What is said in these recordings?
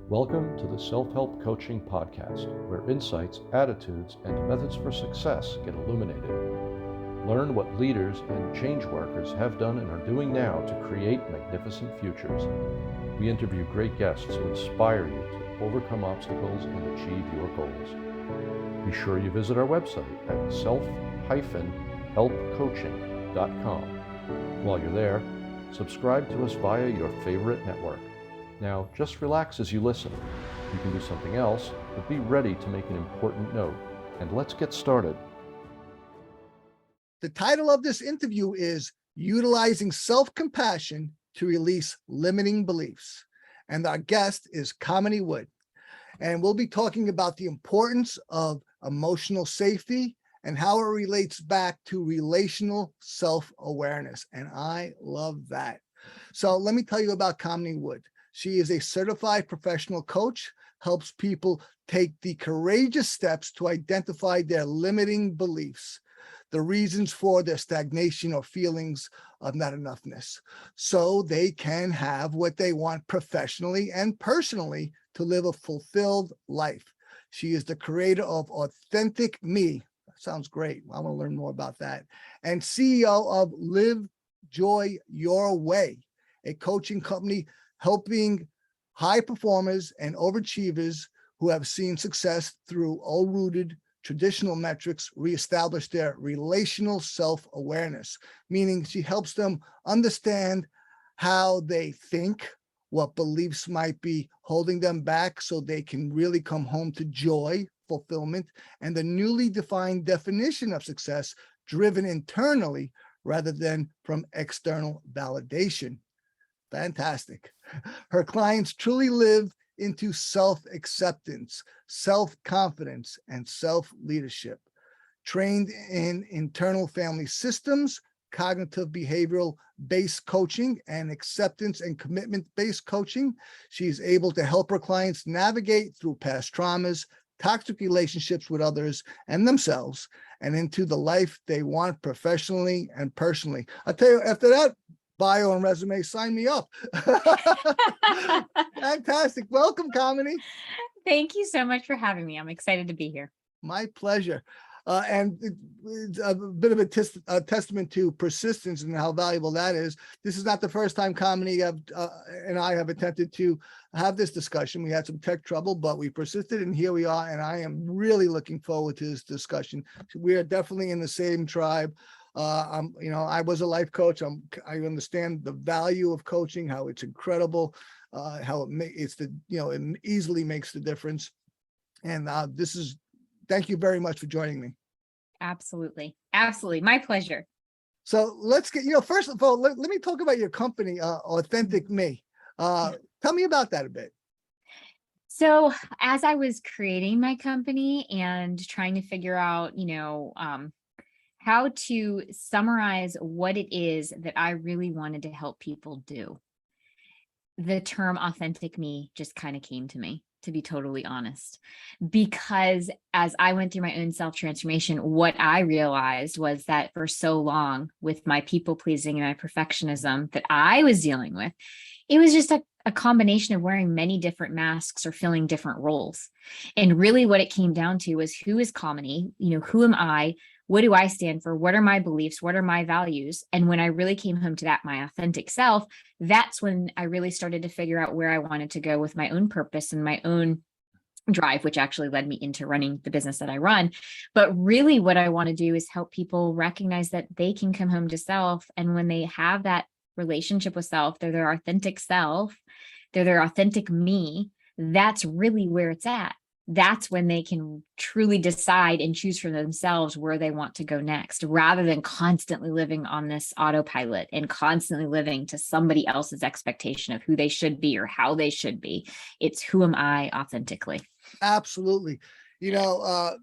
Welcome to the Self-Help Coaching Podcast, where insights, attitudes, and methods for success get illuminated. Learn what leaders and change workers have done and are doing now to create magnificent futures. We interview great guests who inspire you to overcome obstacles and achieve your goals. Be sure you visit our website at self-helpcoaching.com. While you're there, subscribe to us via your favorite network. Now, just relax as you listen. You can do something else, but be ready to make an important note. And let's get started. The title of this interview is Utilizing Self-Compassion to Release Limiting Beliefs. And our guest is Kamini Wood. And we'll be talking about the importance of emotional safety and how it relates back to relational self-awareness. And I love that. So let me tell you about Kamini Wood. She is a certified professional coach, helps people take the courageous steps to identify their limiting beliefs, the reasons for their stagnation or feelings of not enoughness, so they can have what they want professionally and personally to live a fulfilled life. She is the creator of Authentic Me. That sounds great. I want to learn more about that. And CEO of Live Joy Your Way, a coaching company helping high performers and overachievers who have seen success through old-rooted traditional metrics reestablish their relational self-awareness, meaning she helps them understand how they think, what beliefs might be holding them back so they can really come home to joy, fulfillment, and the newly defined definition of success driven internally rather than from external validation. Fantastic. Her clients truly live into self-acceptance, self-confidence, and self-leadership. Trained in internal family systems, cognitive behavioral-based coaching, and acceptance and commitment-based coaching, she's able to help her clients navigate through past traumas, toxic relationships with others and themselves, and into the life they want professionally and personally. I'll tell you, after that bio and resume, sign me up. Fantastic. Welcome, Kamini. Thank you so much for having me. I'm excited to be here. My pleasure. And it's a bit of a testament to persistence and how valuable that is. This is not the first time Kamini and I have attempted to have this discussion. We had some tech trouble, but we persisted, and here we are. And I am really looking forward to this discussion. We are definitely in the same tribe. I was a life coach. I understand the value of coaching, how it's incredible, how it easily makes the difference. And thank you very much for joining me. Absolutely. Absolutely. My pleasure. So let's get, first of all, let me talk about your company, Authentic Me. Tell me about that a bit. So as I was creating my company and trying to figure out, how to summarize what it is that I really wanted to help people do, the term Authentic Me just kind of came to me, to be totally honest, because as I went through my own self-transformation, what I realized was that for so long with my people pleasing and my perfectionism that I was dealing with, it was just a combination of wearing many different masks or filling different roles. And really what it came down to was, who is Kamini? Who am I? What do I stand for? What are my beliefs? What are my values? And when I really came home to that, my authentic self, that's when I really started to figure out where I wanted to go with my own purpose and my own drive, which actually led me into running the business that I run. But really what I want to do is help people recognize that they can come home to self. And when they have that relationship with self, they're their authentic self, they're their authentic me, that's really where it's at. That's when they can truly decide and choose for themselves where they want to go next, rather than constantly living on this autopilot and constantly living to somebody else's expectation of who they should be or how they should be. It's, who am I authentically? Absolutely. I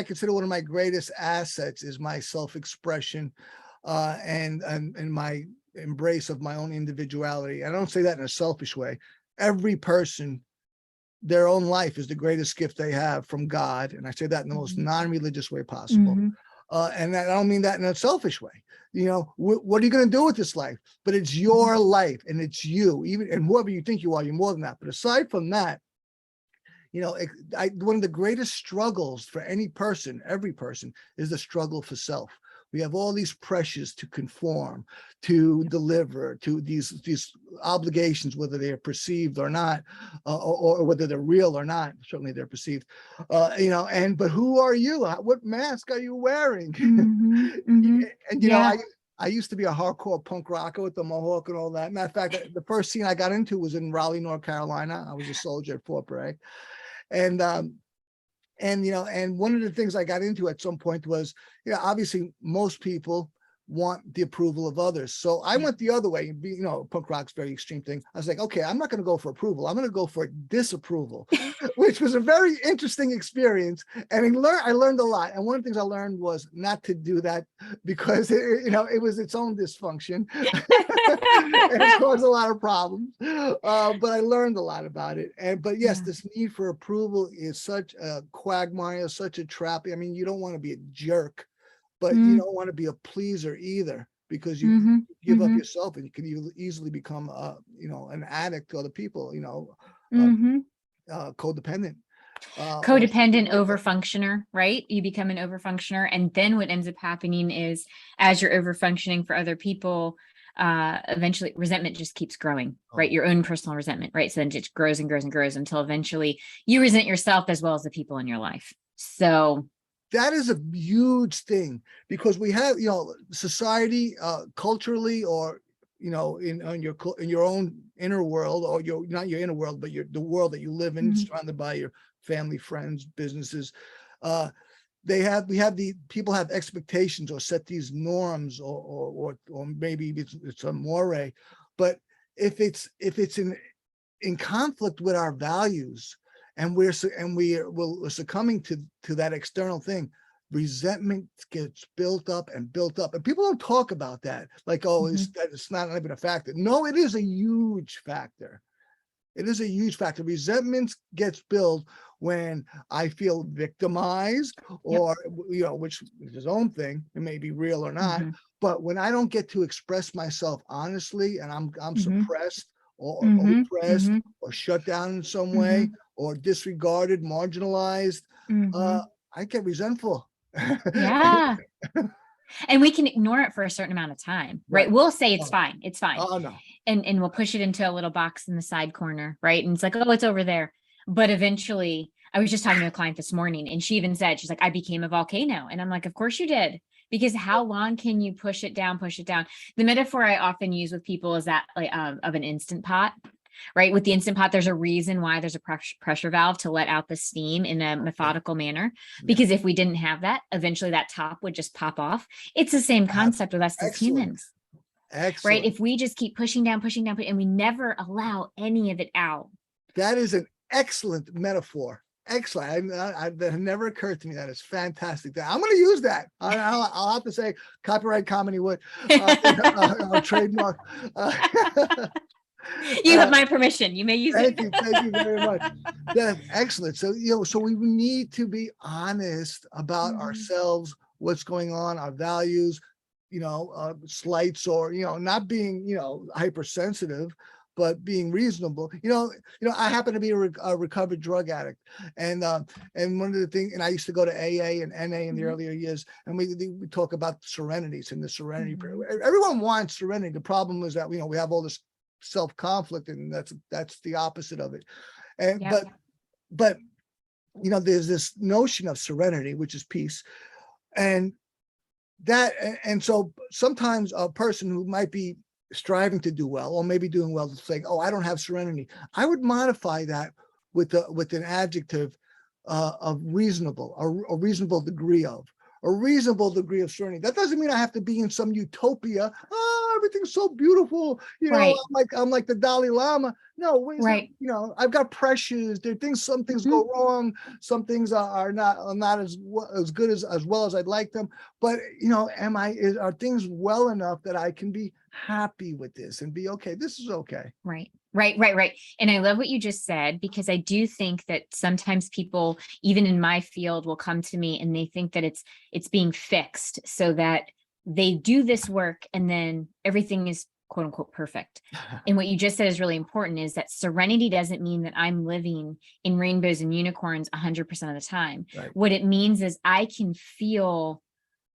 consider one of my greatest assets is my self-expression and my embrace of my own individuality. I don't say that in a selfish way. Every person, their own life is the greatest gift they have from God. And I say that in the most non-religious way possible. And I don't mean that in a selfish way. What are you going to do with this life? But it's your life, and it's you, even, and whoever you think you are, you're more than that. But aside from that, one of the greatest struggles for any person, every person, is the struggle for self. We have all these pressures to conform, to deliver, to these obligations, whether they are perceived or not, or whether they're real or not. Certainly they're perceived. But who are you? What mask are you wearing? And I used to be a hardcore punk rocker with the mohawk and all that. Matter of fact, the first scene I got into was in Raleigh, North Carolina. I was a soldier at Fort Bragg. And one of the things I got into at some point was, obviously most people want the approval of others. So I went the other way. Punk rock's a very extreme thing. I was like, okay, I'm not going to go for approval. I'm going to go for disapproval, which was a very interesting experience. And I learned a lot. And one of the things I learned was not to do that, because it was its own dysfunction and it caused a lot of problems. But I learned a lot about it. But yes, this need for approval is such a quagmire, such a trap. I mean, you don't want to be a jerk, but you don't want to be a pleaser either, because you give up yourself, and you can easily become an addict to other people, codependent. Codependent overfunctioner, right? You become an overfunctioner. And then what ends up happening is, as you're overfunctioning for other people, eventually resentment just keeps growing, right? Your own personal resentment, right? So then it grows and grows and grows until eventually you resent yourself as well as the people in your life. So that is a huge thing, because we have, society, culturally, or, in your own inner world, or not your inner world, but the world that you live in, surrounded by your family, friends, businesses. People have expectations, or set these norms, or maybe it's a moray, but if it's in conflict with our values, and we're succumbing to that external thing, resentment gets built up and built up. And people don't talk about that. Like, it's not even a factor. No, it is a huge factor. It is a huge factor. Resentment gets built when I feel victimized, or, which is his own thing. It may be real or not. But when I don't get to express myself honestly, and I'm suppressed, or oppressed, or shut down in some way, or disregarded, marginalized, I get resentful. Yeah. And we can ignore it for a certain amount of time, right? We'll say it's fine. It's fine. Oh, no. And we'll push it into a little box in the side corner, right? And it's like, oh, it's over there. But eventually, I was just talking to a client this morning, and she even said, she's like, I became a volcano. And I'm like, of course you did. Because how long can you push it down, push it down? The metaphor I often use with people is that of an Instant Pot, right? With the Instant Pot, there's a reason why there's a pressure valve to let out the steam in a methodical manner. Because if we didn't have that, eventually that top would just pop off. It's the same concept with us as humans. Excellent. Right? If we just keep pushing down, and we never allow any of it out. That is an excellent metaphor. Excellent. That had never occurred to me. That is fantastic. I'm going to use that. I'll have to say, copyright Kamini Wood, trademark. You have my permission. You may use it. Thank you very much. That's excellent. So, so we need to be honest about ourselves, what's going on, our values, slights, or, not being, hypersensitive, but being reasonable. I happen to be a recovered drug addict, and one of the things, and I used to go to AA and NA in the earlier years, and we talk about serenities and the serenity period. Everyone wants serenity. The problem is that we have all this self-conflict, and that's the opposite of it. And but there's this notion of serenity, which is peace, and so sometimes a person who might be striving to do well, or maybe doing well, to say, oh, I don't have serenity. I would modify that with an adjective of reasonable, a reasonable degree of serenity. That doesn't mean I have to be in some utopia. Oh, everything's so beautiful. I'm like the Dalai Lama. No, I've got pressures. There are things. Some things go wrong. Some things are not as good as well as I'd like them. But are things well enough that I can be happy with this and be okay? This is okay. Right. Right. And I love what you just said, because I do think that sometimes people, even in my field, will come to me and they think that it's being fixed so that they do this work and then everything is quote unquote perfect. And what you just said is really important, is that serenity doesn't mean that I'm living in rainbows and unicorns 100% of the time. Right. What it means is I can feel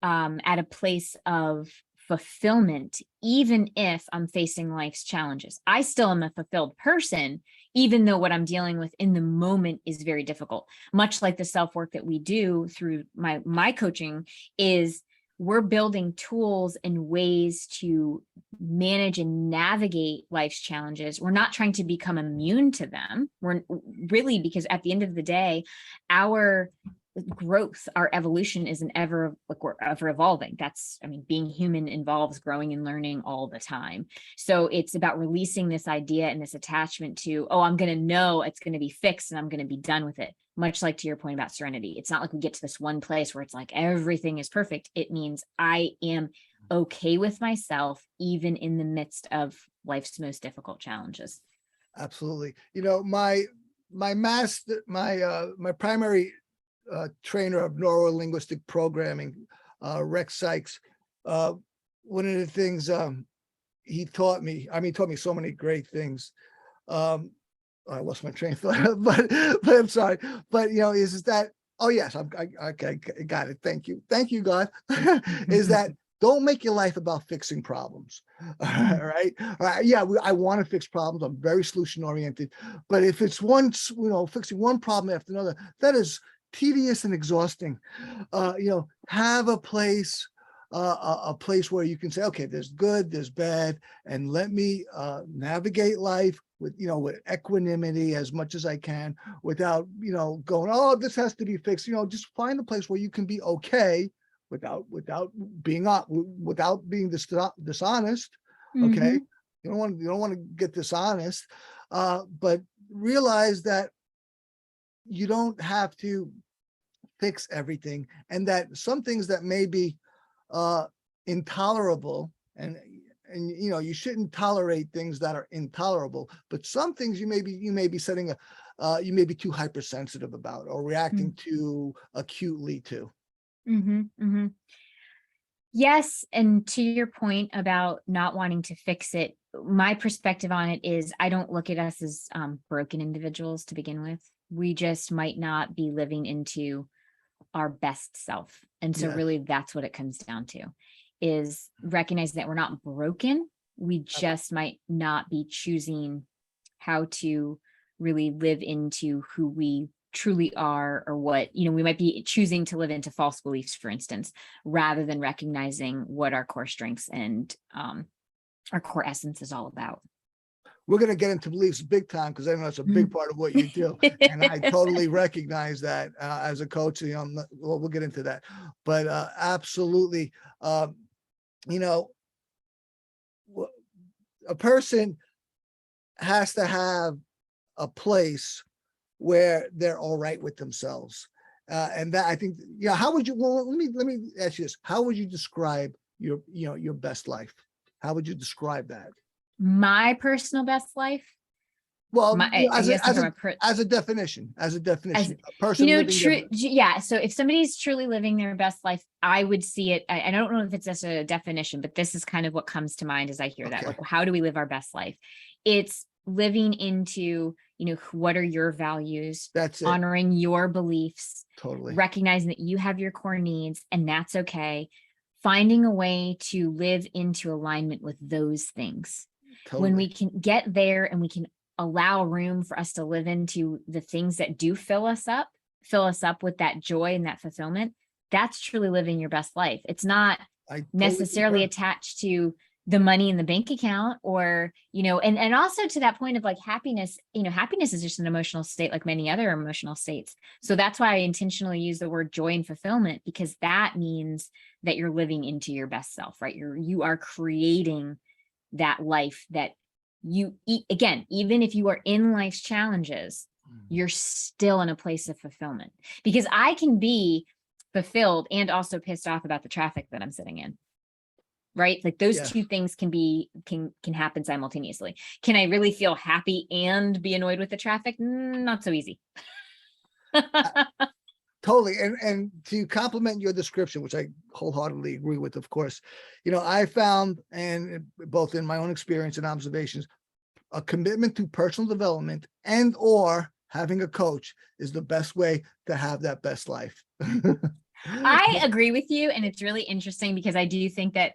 at a place of fulfillment, even if I'm facing life's challenges. I still am a fulfilled person, even though what I'm dealing with in the moment is very difficult. Much like the self-work that we do through my coaching, is we're building tools and ways to manage and navigate life's challenges. We're not trying to become immune to them. We're really, because at the end of the day, our growth, our evolution is we're ever evolving. Being human involves growing and learning all the time. So it's about releasing this idea and this attachment to, oh, I'm going to know it's going to be fixed and I'm going to be done with it. Much like to your point about serenity. It's not like we get to this one place where it's like everything is perfect. It means I am okay with myself, even in the midst of life's most difficult challenges. Absolutely. My primary trainer of neuro-linguistic programming, Rex Sykes, one of the things he taught me, he taught me so many great things. I lost my train of thought, but I'm sorry. But is that, oh yes, I got it. Thank you, God. Is that don't make your life about fixing problems. All right. Yeah, I want to fix problems. I'm very solution oriented, but if it's fixing one problem after another, that is tedious and exhausting. Have a place where you can say, okay, there's good, there's bad, and let me navigate life with equanimity as much as I can, without going, oh, this has to be fixed. Just find a place where you can be okay without being dishonest. Okay, you don't want to get dishonest, but realize that you don't have to fix everything, and that some things that may be intolerable, and you shouldn't tolerate things that are intolerable, but some things you may be you may be too hypersensitive about, or reacting too acutely to. Yes. And to your point about not wanting to fix it, my perspective on it is I don't look at us as broken individuals to begin with. We just might not be living into our best self. And so really that's what it comes down to, is recognizing that we're not broken. We just might not be choosing how to really live into who we truly are, or what, we might be choosing to live into false beliefs, for instance, rather than recognizing what our core strengths and our core essence is all about. We're going to get into beliefs big time, because I know it's a big part of what you do. And I totally recognize that as a coach. We'll get into that. But absolutely, a person has to have a place where they're all right with themselves. And that, I think, how would you, let me ask you this. How would you describe your best life? How would you describe that? My personal best life? Well, as a definition, a person living yeah. So if somebody's truly living their best life, I would see it. I don't know if it's just a definition, but this is kind of what comes to mind as I hear that. Like, how do we live our best life? It's living into, what are your values? That's it. Honoring your beliefs. Totally. Recognizing that you have your core needs, and that's okay. Finding a way to live into alignment with those things. Totally. When we can get there and we can allow room for us to live into the things that do fill us up with that joy and that fulfillment, that's truly living your best life. It's not necessarily attached to the money in the bank account, or, and also to that point of like happiness, happiness is just an emotional state like many other emotional states. So that's why I intentionally use the word joy and fulfillment, because that means that you're living into your best self, right? You are creating that life that again, even if you are in life's challenges, you're still in a place of fulfillment, because I can be fulfilled and also pissed off about the traffic that I'm sitting in. right? Like those Yes. two things can happen simultaneously. Can I really feel happy and be annoyed with the traffic? Not so easy. Totally. And to complement your description, which I wholeheartedly agree with, of course, I found, and both in my own experience and observations, a commitment to personal development and or having a coach is the best way to have that best life. I agree with you. And it's really interesting because I do think that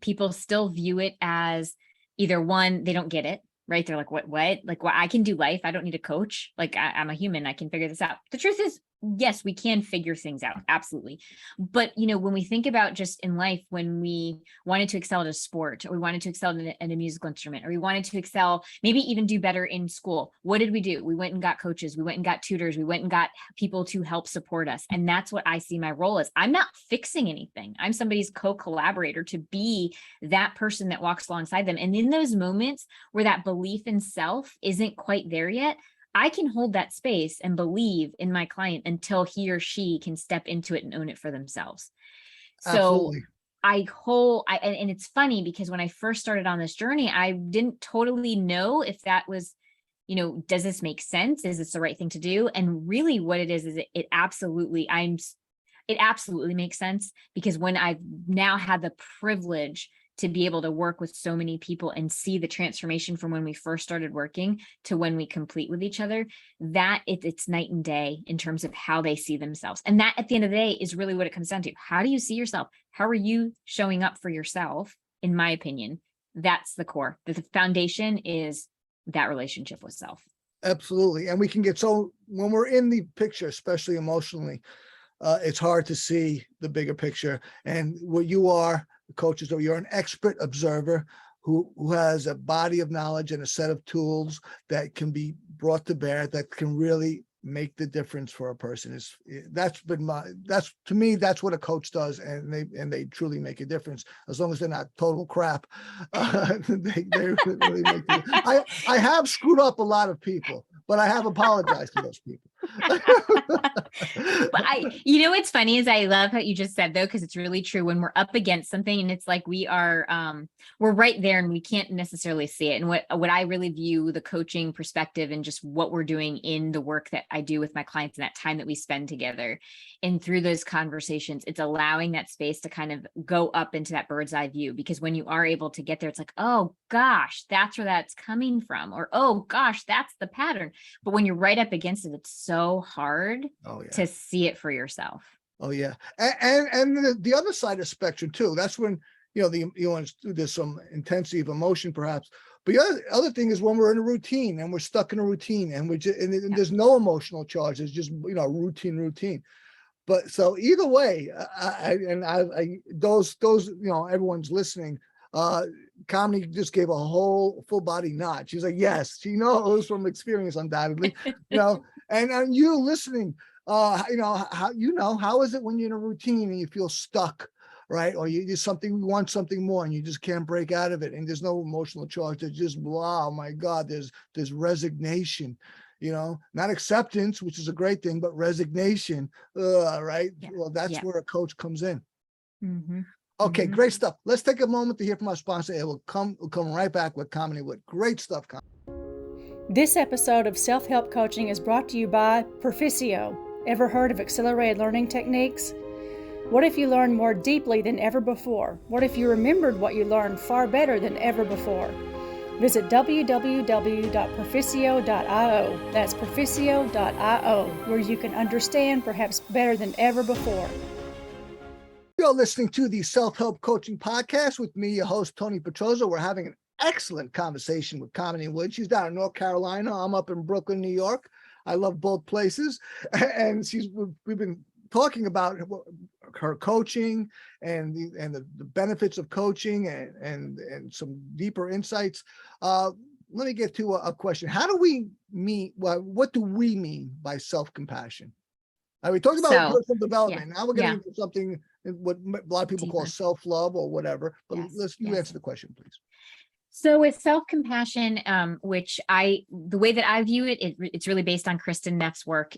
people still view it as either one, they don't get it, right? They're like, what, like, well, I can do life. I don't need a coach. Like I'm a human. I can figure this out. The truth is, yes, we can figure things out. Absolutely. But, when we think about just in life, when we wanted to excel at a sport, or we wanted to excel in a musical instrument, or we wanted to excel, maybe even do better in school, what did we do? We went and got coaches. We went and got tutors. We went and got people to help support us. And that's what I see my role as. I'm not fixing anything. I'm somebody's co-collaborator to be that person that walks alongside them. And in those moments where that belief in self isn't quite there yet, I can hold that space and believe in my client until he or she can step into it and own it for themselves. So Absolutely. and it's funny because when I first started on this journey, I didn't totally know if that was, does this make sense? Is this the right thing to do? And really what it is it absolutely makes sense, because when I've now had the privilege to be able to work with so many people and see the transformation from when we first started working to when we complete with each other, that it's night and day in terms of how they see themselves. And that at the end of the day is really what it comes down to. How do you see yourself? How are you showing up for yourself? In my opinion, that's the core. The foundation is that relationship with self. Absolutely. And we can get when we're in the picture, especially emotionally, it's hard to see the bigger picture. And what you are, coaches, or you're an expert observer who has a body of knowledge and a set of tools that can be brought to bear that can really make the difference for a person. That's to me, that's what a coach does, and they truly make a difference, as long as they're not total crap. They really make I have screwed up a lot of people, but I have apologized to those people. But what's funny is I love how you just said, though, because it's really true. When we're up against something and it's like we're right there and we can't necessarily see it. And what I really view the coaching perspective and just what we're doing in the work that I do with my clients and that time that we spend together, and through those conversations, it's allowing that space to kind of go up into that bird's eye view. Because when you are able to get there, it's like, oh gosh, that's where that's coming from, or oh gosh, that's the pattern. But when you're right up against it, it's so hard to see it for yourself. Oh yeah. And the other side of the spectrum too, that's when, there's some intensity of emotion perhaps. But the other thing is when we're in a routine and we're stuck in a routine and there's no emotional charge. It's just, routine. But so either way, those, everyone's listening. Kamini just gave a whole full body nod. She's like, yes, she knows from experience, undoubtedly, and you listening, how is it when you're in a routine and you feel stuck, right? Or you want something more and you just can't break out of it. And there's no emotional charge. There's just, wow, my God, there's resignation, not acceptance, which is a great thing, but resignation, right? Yeah. Well, that's where a coach comes in. Mm-hmm. Okay, great stuff. Let's take a moment to hear from our sponsor. We'll come right back with Kamini Wood. Great stuff, This episode of Self-Help Coaching is brought to you by Proficio. Ever heard of accelerated learning techniques? What if you learned more deeply than ever before? What if you remembered what you learned far better than ever before? Visit www.proficio.io. That's proficio.io, where you can understand perhaps better than ever before. You're listening to the Self-Help Coaching Podcast with me, your host, Tony Petrozza. We're having an excellent conversation with Kamini Wood. She's down in North Carolina. I'm up in Brooklyn, New York. I love both places. And we've been talking about her coaching and the benefits of coaching and some deeper insights. Let me get to a question. How do we what do we mean by self-compassion? We talked about personal development. Now we're getting into something what a lot of people call self-love or whatever, but you answer the question, please. So with self-compassion, which the way that I view it, it's really based on Kristen Neff's work.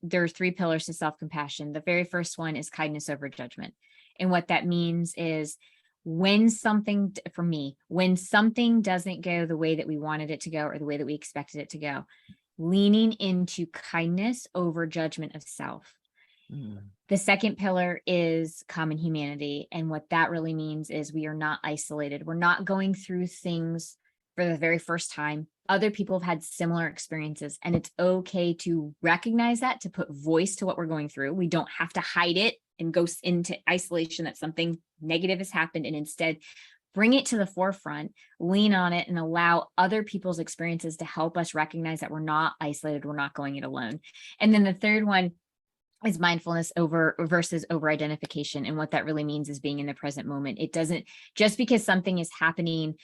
There's 3 pillars to self-compassion. The very first one is kindness over judgment. And what that means is when something, for me, when something doesn't go the way that we wanted it to go or the way that we expected it to go, leaning into kindness over judgment of self. The second pillar is common humanity. And what that really means is we are not isolated. We're not going through things for the very first time. Other people have had similar experiences, and it's okay to recognize that, to put voice to what we're going through. We don't have to hide it and go into isolation that something negative has happened, and instead bring it to the forefront, lean on it, and allow other people's experiences to help us recognize that we're not isolated, we're not going it alone. And then the third one is mindfulness versus over identification. And what that really means is being in the present moment. It doesn't, just because something is happening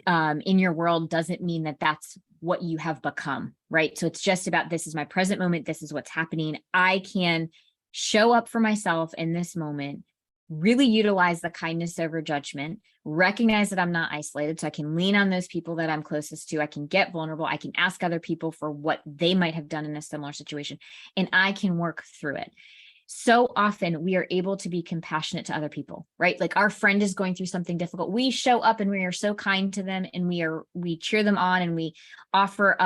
in your world doesn't mean that that's what you have become, right? So it's just about, this is my present moment. This is what's happening. I can show up for myself in this moment, really utilize the kindness over judgment, recognize that I'm not isolated. So I can lean on those people that I'm closest to. I can get vulnerable. I can ask other people for what they might have done in a similar situation, and I can work through it. So often we are able to be compassionate to other people, right? Like our friend is going through something difficult. We show up and we are so kind to them, and we cheer them on, and we offer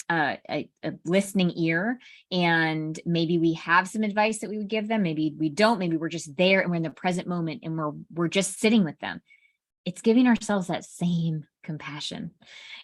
a listening ear. And maybe we have some advice that we would give them. Maybe we don't. Maybe we're just there and we're in the present moment and we're just sitting with them. It's giving ourselves that same compassion.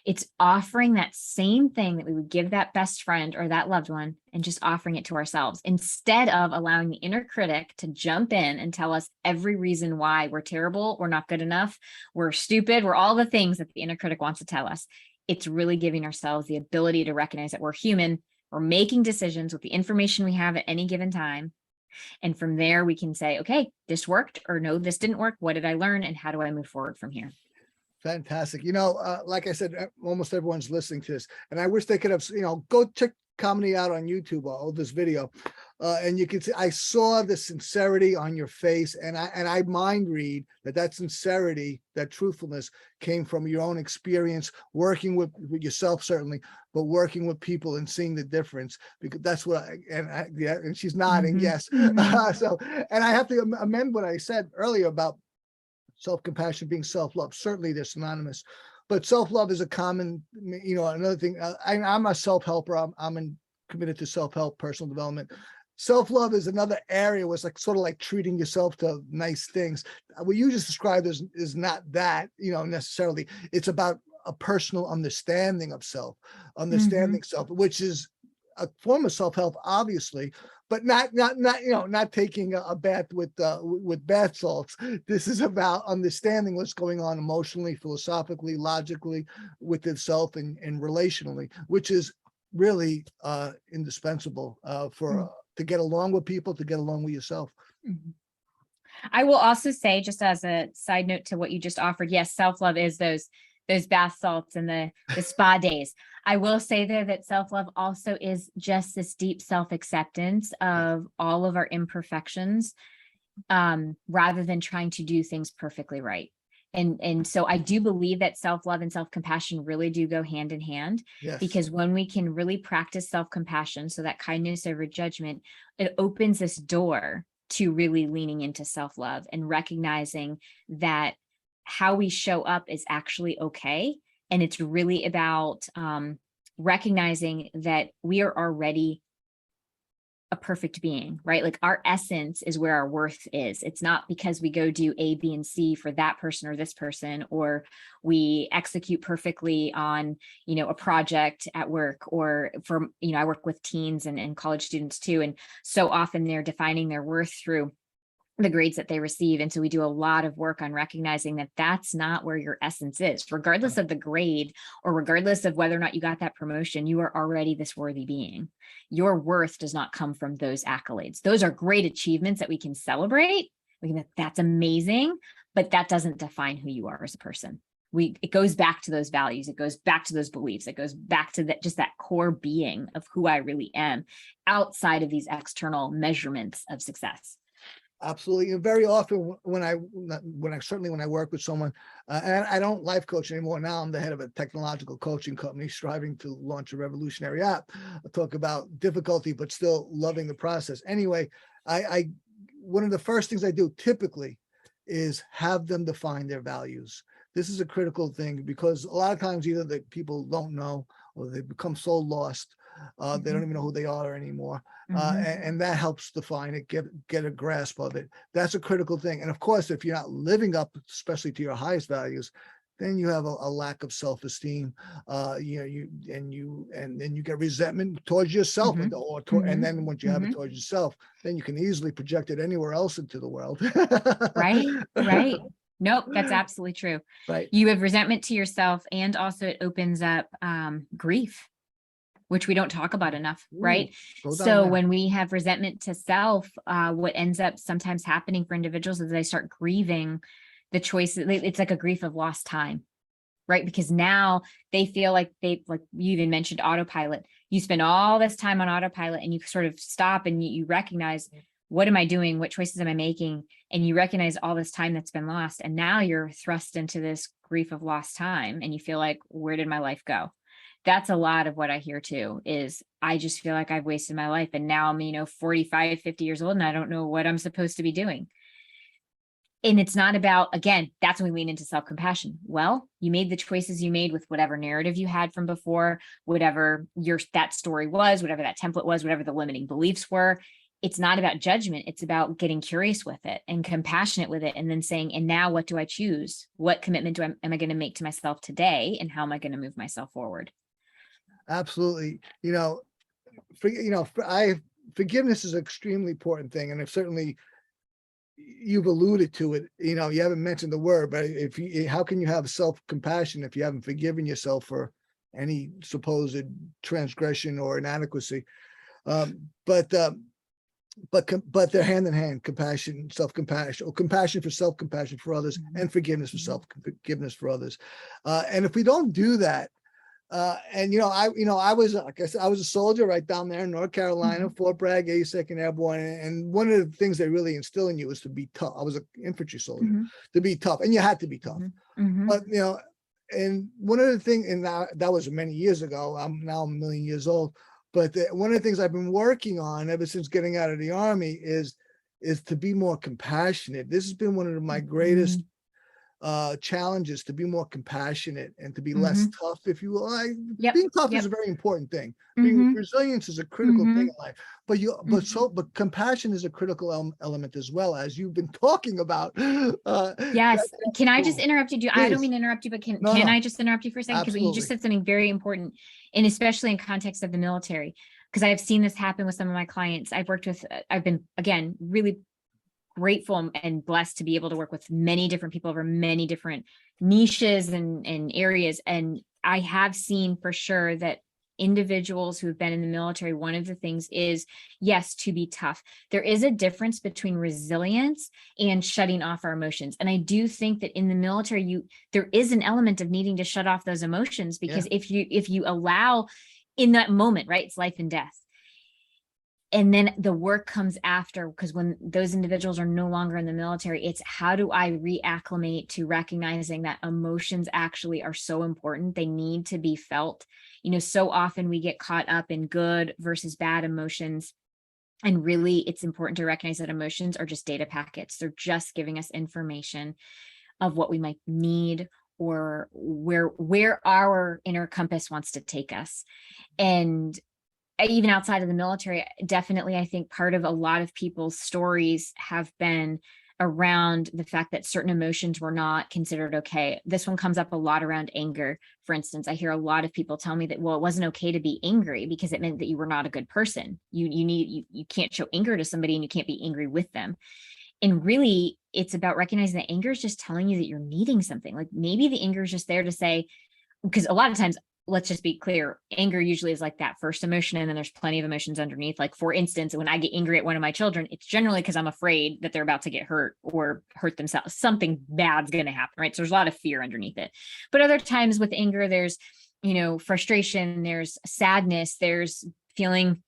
It's offering that same thing that we would give that best friend or that loved one, and just offering it to ourselves, instead of allowing the inner critic to jump in and tell us every reason why we're terrible, we're not good enough, we're stupid, we're all the things that the inner critic wants to tell us. It's really giving ourselves the ability to recognize that we're human, we're making decisions with the information we have at any given time. And from there, we can say, okay, this worked, or no, this didn't work. What did I learn? And how do I move forward from here? Fantastic. Like I said, almost everyone's listening to this, and I wish they could have, go check Kamini out on YouTube or this video. And you can see, I saw the sincerity on your face, and I mind read that sincerity, that truthfulness came from your own experience working with yourself, certainly, but working with people and seeing the difference, because that's what and she's nodding. Yes. So, and I have to amend what I said earlier about self-compassion being self-love. Certainly they're synonymous, but self-love is a common, another thing. I'm a self-helper. I'm committed to self-help, personal development. Self-love is another area where it's like sort of like treating yourself to nice things. What you just described is not that, necessarily. It's about a personal understanding of self, self, which is a form of self-help, obviously, but not taking a bath with bath salts. This is about understanding what's going on emotionally, philosophically, logically with itself and relationally, which is really indispensable to get along with people, to get along with yourself. I will also say, just as a side note to what you just offered, yes, self-love is those bath salts and the spa days. I will say though that self-love also is just this deep self-acceptance of all of our imperfections, rather than trying to do things perfectly right. And so I do believe that self-love and self-compassion really do go hand in hand. Yes. Because when we can really practice self-compassion, so that kindness over judgment, it opens this door to really leaning into self-love and recognizing that how we show up is actually okay. And it's really about recognizing that we are already a perfect being, right? Like our essence is where our worth is. It's not because we go do A, B, and C for that person or this person, or we execute perfectly on, a project at work, or for, I work with teens and college students too. And so often they're defining their worth through the grades that they receive. And so we do a lot of work on recognizing that that's not where your essence is, regardless of the grade, or regardless of whether or not you got that promotion. You are already this worthy being. Your worth does not come from those accolades. Those are great achievements that we can celebrate. That's amazing, but that doesn't define who you are as a person. It goes back to those values. It goes back to those beliefs. It goes back to that core being of who I really am, outside of these external measurements of success. Absolutely. And very often when I work with someone, and I don't life coach anymore. Now I'm the head of a technological coaching company striving to launch a revolutionary app. I talk about difficulty, but still loving the process. Anyway, one of the first things I do typically is have them define their values. This is a critical thing because a lot of times either the people don't know or they become so lost, they don't even know who they are anymore. And that helps define it, get a grasp of it. That's a critical thing. And of course, if you're not living up, especially to your highest values, then you have a lack of self-esteem. And then you get resentment towards yourself, and then once you have it towards yourself, then you can easily project it anywhere else into the world. Right. Nope, that's absolutely true. Right. You have resentment to yourself, and also it opens up grief, which we don't talk about enough, right? So when we have resentment to self, what ends up sometimes happening for individuals is they start grieving the choices. It's like a grief of lost time, right? Because now they feel like like you even mentioned autopilot. You spend all this time on autopilot and you sort of stop and you recognize, what am I doing? What choices am I making? And you recognize all this time that's been lost. And now you're thrust into this grief of lost time. And you feel like, where did my life go? That's a lot of what I hear too, is I just feel like I've wasted my life. And now I'm, 45, 50 years old, and I don't know what I'm supposed to be doing. And it's not about, again, that's when we lean into self-compassion. Well, you made the choices you made with whatever narrative you had from before, whatever that story was, whatever that template was, whatever the limiting beliefs were. It's not about judgment. It's about getting curious with it and compassionate with it. And then saying, and now what do I choose? What commitment am I going to make to myself today? And how am I going to move myself forward? Absolutely. Forgiveness is an extremely important thing. And if certainly you've alluded to it, you haven't mentioned the word, but how can you have self-compassion if you haven't forgiven yourself for any supposed transgression or inadequacy? But they're hand in hand: compassion, self-compassion, or compassion for self-compassion for others, and forgiveness for self-forgiveness for others. And if we don't do that, I was, like I said, I was a soldier right down there in North Carolina, Fort Bragg, 82nd Airborne. And one of the things they really instill in you is to be tough. I was an infantry soldier, to be tough, and you had to be tough. But, and one of the things, and that was many years ago, I'm now a million years old. But one of the things I've been working on ever since getting out of the Army is to be more compassionate. This has been one of my greatest challenges, to be more compassionate and to be less tough, if you will. Being tough is a very important thing. Being resilience is a critical thing in life, but compassion is a critical element as well, as you've been talking about. Yes. Can I just interrupt you? Please. I don't mean to interrupt you, but can I just interrupt you for a second? Because you just said something very important, and especially in context of the military, because I've seen this happen with some of my clients I've worked with. I've been, again, really grateful and blessed to be able to work with many different people over many different niches and areas. And I have seen for sure that individuals who have been in the military, one of the things is, yes, to be tough. There is a difference between resilience and shutting off our emotions. And I do think that in the military, there is an element of needing to shut off those emotions, because if you allow in that moment, right, it's life and death. And then the work comes after, because when those individuals are no longer in the military, it's how do I reacclimate to recognizing that emotions actually are so important. They need to be felt. So often we get caught up in good versus bad emotions. And really, it's important to recognize that emotions are just data packets. They're just giving us information of what we might need, or where our inner compass wants to take us. And even outside of the military, definitely, I think part of a lot of people's stories have been around the fact that certain emotions were not considered okay. This one comes up a lot around anger. For instance, I hear a lot of people tell me that, well, it wasn't okay to be angry because it meant that you were not a good person. You can't show anger to somebody, and you can't be angry with them. And really, it's about recognizing that anger is just telling you that you're needing something. Like maybe the anger is just there to say, because a lot of times, let's just be clear, anger usually is like that first emotion, and then there's plenty of emotions underneath. Like, for instance, when I get angry at one of my children, it's generally because I'm afraid that they're about to get hurt or hurt themselves. Something bad's going to happen, right? So there's a lot of fear underneath it. But other times with anger, there's, frustration, there's sadness, there's feeling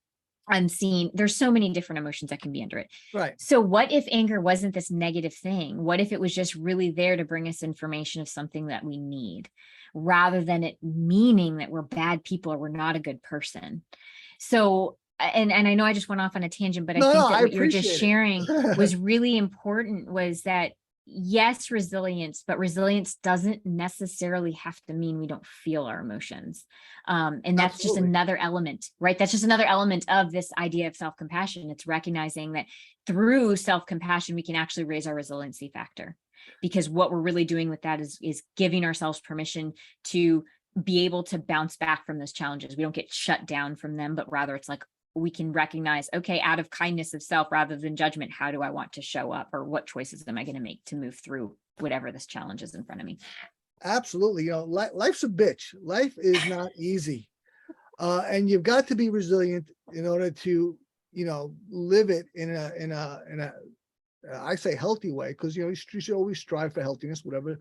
unseen. There's so many different emotions that can be under it. Right. So what if anger wasn't this negative thing? What if it was just really there to bring us information of something that we need, rather than it meaning that we're bad people or we're not a good person? So, and I know I just went off on a tangent, but I think that what you were just sharing was really important, was that yes, resilience, but resilience doesn't necessarily have to mean we don't feel our emotions. And that's just Absolutely. another element, right? That's just another element of this idea of self-compassion. It's recognizing that through self-compassion, we can actually raise our resiliency factor, because what we're really doing with that is giving ourselves permission to be able to bounce back from those challenges. We don't get shut down from them, but rather it's like, we can recognize, okay, out of kindness of self rather than judgment, how do I want to show up, or what choices am I going to make to move through whatever this challenge is in front of me? Absolutely. Life's a bitch. Life is not easy. And you've got to be resilient in order to, live it in a I say healthy way, because, you should always strive for healthiness, whatever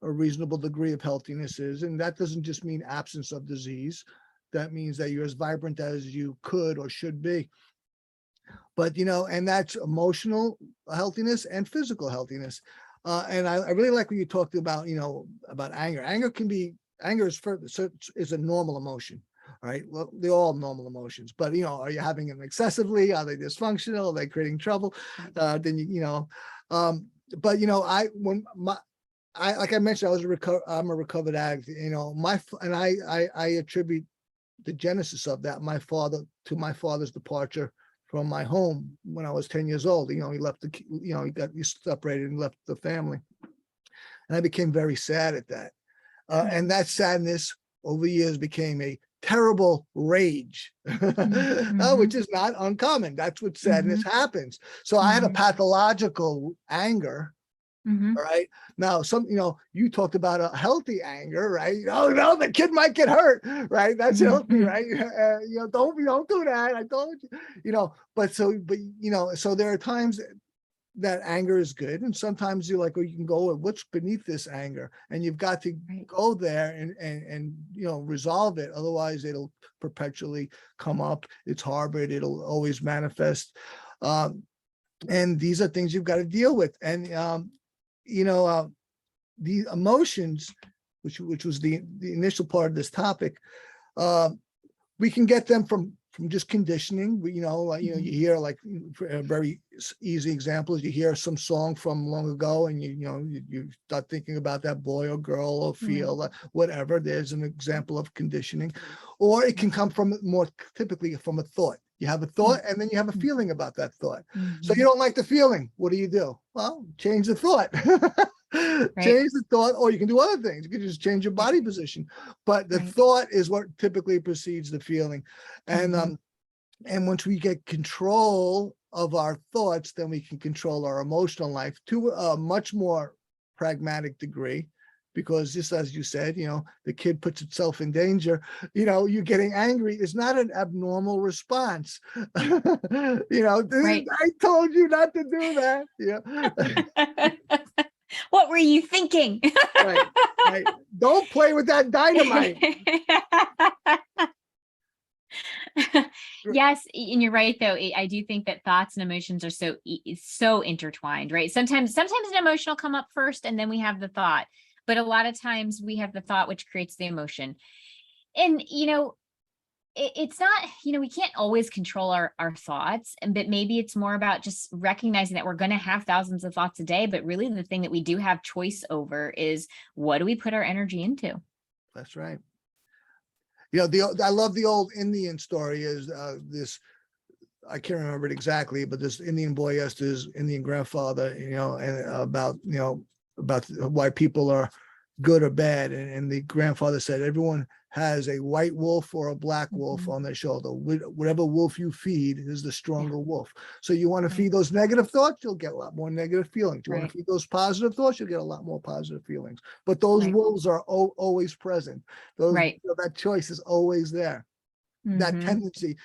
a reasonable degree of healthiness is. And that doesn't just mean absence of disease. That means that you're as vibrant as you could or should be. But, and that's emotional healthiness and physical healthiness. And I really like what you talked about, about anger. Anger is a normal emotion. All right. Well, they're all normal emotions, but, are you having them excessively? Are they dysfunctional? Are they creating trouble? Then, but, like I mentioned, I'm a recovered addict, I attribute the genesis of that, my father's departure from my home when I was 10 years old. He left he separated and left the family. And I became very sad at that. And that sadness over years became a terrible rage, which is not uncommon. That's what sadness happens. So I had a pathological anger. All right. Now, you talked about a healthy anger, right? Oh no, the kid might get hurt, right? That's healthy, right? Don't do that. I told you, so there are times that anger is good, and sometimes you're like, well, you can go, what's beneath this anger, and you've got to go there and resolve it. Otherwise, it'll perpetually come up. It's harbored. It'll always manifest, and these are things you've got to deal with. And the emotions, which was the initial part of this topic, we can get them from just conditioning. You hear, like, for a very easy example is you hear some song from long ago, and you start thinking about that boy or girl or feel whatever. There's an example of conditioning. Or it can come from more typically from a thought. You have a thought, and then you have a feeling about that thought. So you don't like the feeling. What do? Well, change the thought. Change the thought, or you can do other things. You can just change your body position. But the thought is what typically precedes the feeling. And once we get control of our thoughts, then we can control our emotional life to a much more pragmatic degree. Because just as you said, the kid puts itself in danger, you getting angry is not an abnormal response. I told you not to do that. What were you thinking? Right. Don't play with that dynamite. Yes, and you're right, though. I do think that thoughts and emotions are so intertwined, right? Sometimes an emotion will come up first, and then we have the thought. But a lot of times we have the thought, which creates the emotion. And, it's not, we can't always control our thoughts, but maybe it's more about just recognizing that we're going to have thousands of thoughts a day. But really the thing that we do have choice over is, what do we put our energy into? That's right. I love the old Indian story is this, I can't remember it exactly, but this Indian boy asked his Indian grandfather, and about why people are good or bad. And the grandfather said, everyone has a white wolf or a black wolf on their shoulder. Whatever wolf you feed is the stronger wolf. So you want to feed those negative thoughts, you'll get a lot more negative feelings. You want to feed those positive thoughts, you'll get a lot more positive feelings. But those wolves are always present. That choice is always there. That tendency,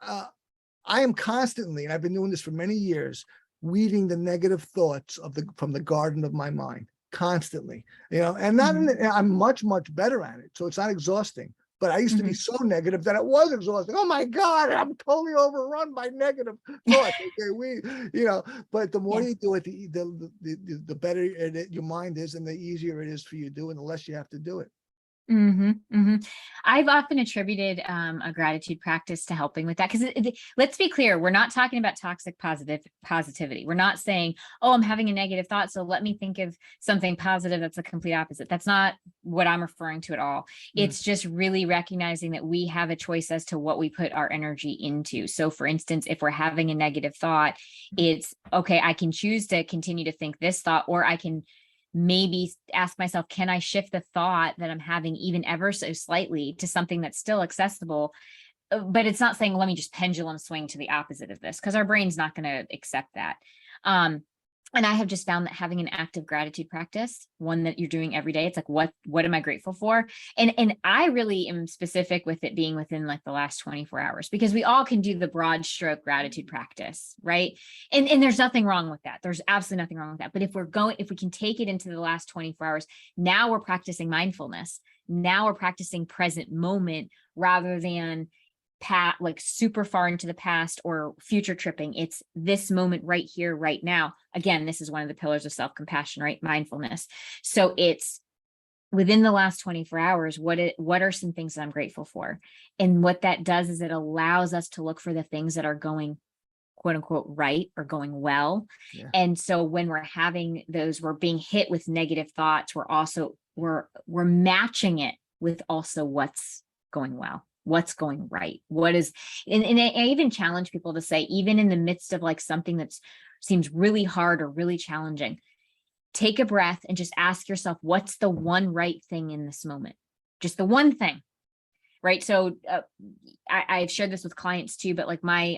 I am constantly, and I've been doing this for many years, weeding the negative thoughts from the garden of my mind constantly, and I'm much better at it. So it's not exhausting, but I used to be so negative that it was exhausting. Oh my God, I'm totally overrun by negative thoughts. But the more you do it, the better your mind is, and the easier it is for you to do, and the less you have to do it. Mm-hmm, mm-hmm. I've often attributed a gratitude practice to helping with that because let's be clear, we're not talking about toxic positivity. We're not saying, oh, I'm having a negative thought, so let me think of something positive that's the complete opposite. That's not what I'm referring to at all. It's just really recognizing that we have a choice as to what we put our energy into. So for instance, if we're having a negative thought, it's okay, I can choose to continue to think this thought, or I can maybe ask myself, can I shift the thought that I'm having even ever so slightly to something that's still accessible? But it's not saying, let me just pendulum swing to the opposite of this, because our brain's not going to accept that. And I have just found that having an active gratitude practice, one that you're doing every day, it's like, what am I grateful for? And I really am specific with it being within like the last 24 hours, because we all can do the broad stroke gratitude practice, right? And there's nothing wrong with that. There's absolutely nothing wrong with that. But if we can take it into the last 24 hours, now we're practicing mindfulness. Now we're practicing present moment rather than like super far into the past or future tripping. It's this moment right here, right now. Again, this is one of the pillars of self-compassion, right? Mindfulness. So it's within the last 24 hours, what are some things that I'm grateful for? And what that does is it allows us to look for the things that are going quote unquote right or going well. Yeah. And so when we're having those, we're being hit with negative thoughts, we're matching it with also what's going well. What's going right? What is, and I even challenge people to say, even in the midst of like something that seems really hard or really challenging, take a breath and just ask yourself, what's the one right thing in this moment? Just the one thing, right? So I've shared this with clients too, but like my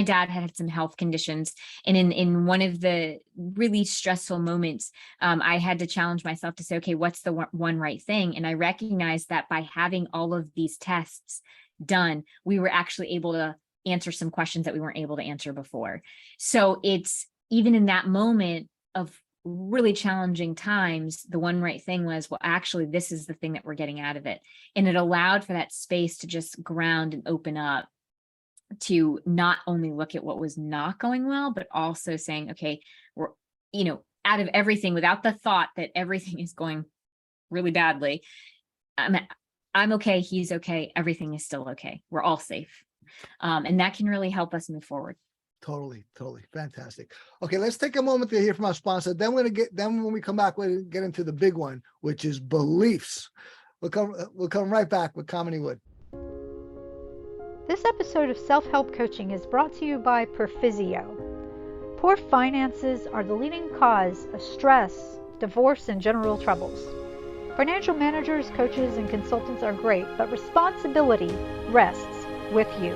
dad had some health conditions, and in one of the really stressful moments, I had to challenge myself to say, okay, what's the one right thing? And I recognized that by having all of these tests done, we were actually able to answer some questions that we weren't able to answer before. So it's even in that moment of really challenging times, the one right thing was, well, actually, this is the thing that we're getting out of it. And it allowed for that space to just ground and open up to not only look at what was not going well, but also saying, okay, we're, out of everything, without the thought that everything is going really badly, I'm okay, he's okay, everything is still okay. We're all safe. And that can really help us move forward. Totally. Fantastic. Okay, let's take a moment to hear from our sponsor. Then when we come back, we'll get into the big one, which is beliefs. We'll come right back with Kamini Wood. This episode of Self-Help Coaching is brought to you by Petrozza. Poor finances are the leading cause of stress, divorce, and general troubles. Financial managers, coaches, and consultants are great, but responsibility rests with you.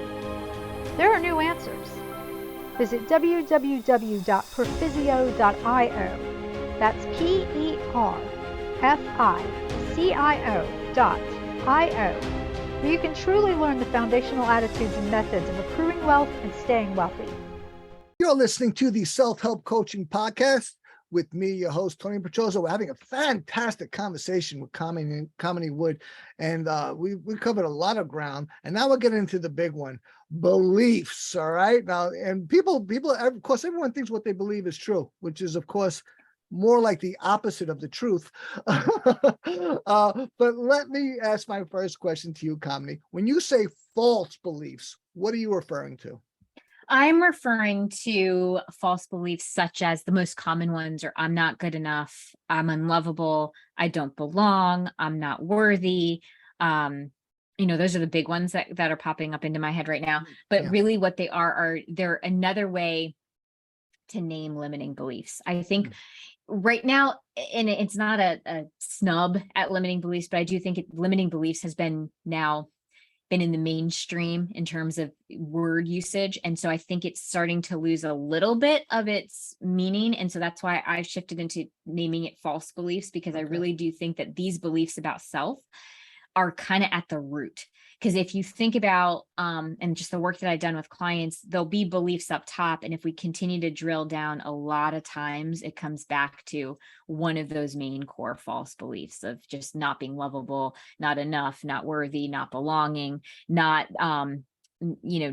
There are new answers. Visit www.perficio.io. That's PERFICIO.io, where you can truly learn the foundational attitudes and methods of accruing wealth and staying wealthy. You're listening to the Self-Help Coaching Podcast with me, your host, Tony Petrozza. We're having a fantastic conversation with Kamini Wood, and we covered a lot of ground, and now we're getting into the big one, beliefs. All right, now, and people, of course, everyone thinks what they believe is true, which is, of course, more like the opposite of the truth. But let me ask my first question to you, Kamini. When you say false beliefs, what are you referring to? I'm referring to false beliefs such as the most common ones are, I'm not good enough, I'm unlovable, I don't belong, I'm not worthy. Those are the big ones that are popping up into my head right now. But really what they are they're another way to name limiting beliefs. I think right now, and it's not a snub at limiting beliefs, but I do think limiting beliefs has been in the mainstream in terms of word usage. And so I think it's starting to lose a little bit of its meaning. And so that's why I've shifted into naming it false beliefs, because I really do think that these beliefs about self are kind of at the root. Because if you think about, and just the work that I've done with clients, there'll be beliefs up top. And if we continue to drill down, a lot of times it comes back to one of those main core false beliefs of just not being lovable, not enough, not worthy, not belonging, not,